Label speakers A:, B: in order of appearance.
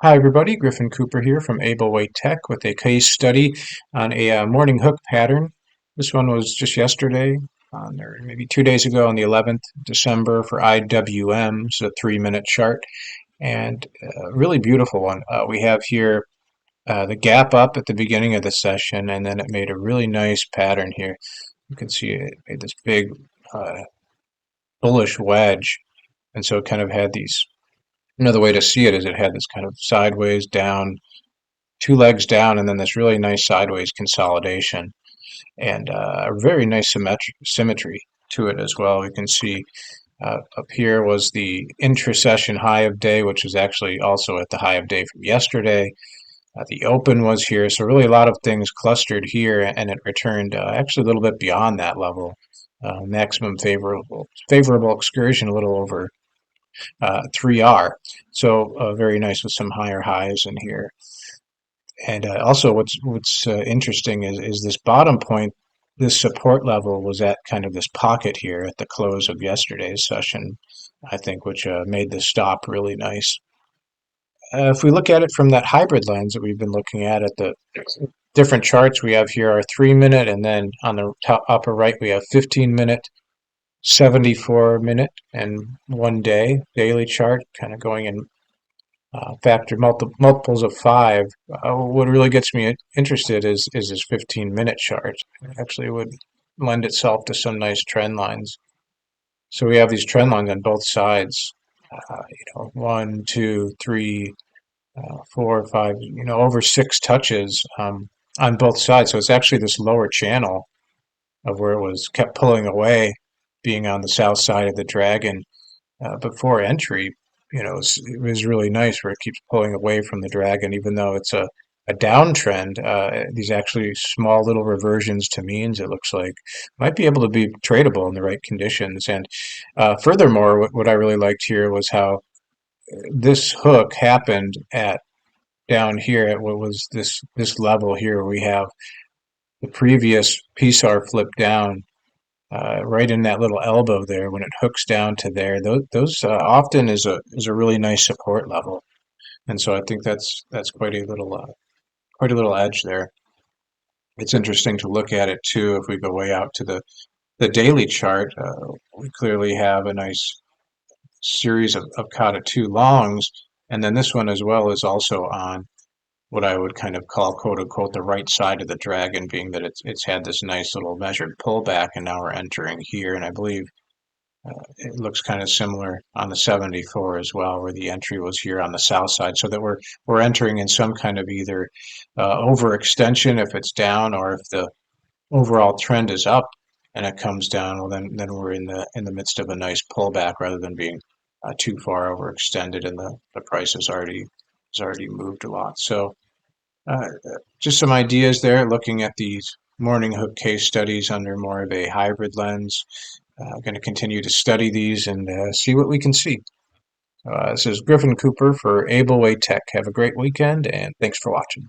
A: Hi everybody, Griffin Cooper here from Ablewaytech with a case study on a morning hook pattern. This one was just yesterday, or maybe 2 days ago on the 11th December for IWM. It's a 3-minute chart and a really beautiful one. We have here the gap up at the beginning of the session, and then it made a really nice pattern here. You can see it made this big bullish wedge, and so it kind of had these. Another way to see it is it had this kind of sideways down, two legs down, and then this really nice sideways consolidation, and a very nice symmetry to it as well. We can see up here was the intra-session high of day, which was actually also at the high of day from yesterday. The open was here, so really a lot of things clustered here, and it returned actually a little bit beyond that level. Maximum favorable excursion, a little over 3R. So very nice with some higher highs in here. And also, what's interesting is this bottom point. This support level was at kind of this pocket here at the close of yesterday's session, I think, which made the stop really nice. If we look at it from that hybrid lens that we've been looking at the different charts we have here are 3-minute, and then on the top upper right we have 15-minute, 74-minute, and 1 day daily chart, kind of going in factor multiples of 5. What really gets me interested is this 15-minute chart. It actually would lend itself to some nice trend lines. So we have these trend lines on both sides. 1, 2, 3, 4, 5. Over 6 touches on both sides. So it's actually this lower channel of where it was kept pulling away, being on the south side of the dragon before entry. It was really nice where it keeps pulling away from the dragon, even though it's a downtrend. These actually small little reversions to means, it looks like, might be able to be tradable in the right conditions. And furthermore, what I really liked here was how this hook happened at down here at what was this level here. We have the previous PSAR flip down right in that little elbow there. When it hooks down to there, those often is a really nice support level, and so I think that's quite a little edge there. It's interesting to look at it too. If we go way out to the daily chart, we clearly have a nice series of Kata 2 longs, and then this one as well is also on what I would kind of call, quote unquote, the right side of the dragon, being that it's had this nice little measured pullback, and now we're entering here, and I believe it looks kind of similar on the 74 as well, where the entry was here on the south side, so that we're entering in some kind of either overextension if it's down, or if the overall trend is up and it comes down, well then we're in the midst of a nice pullback rather than being too far overextended, and the price has already moved a lot. So just some ideas there, looking at these morning hook case studies under more of a hybrid lens. Going to continue to study these and see what we can see. This is Griffin Cooper for Ablewaytech. Have a great weekend, and thanks for watching.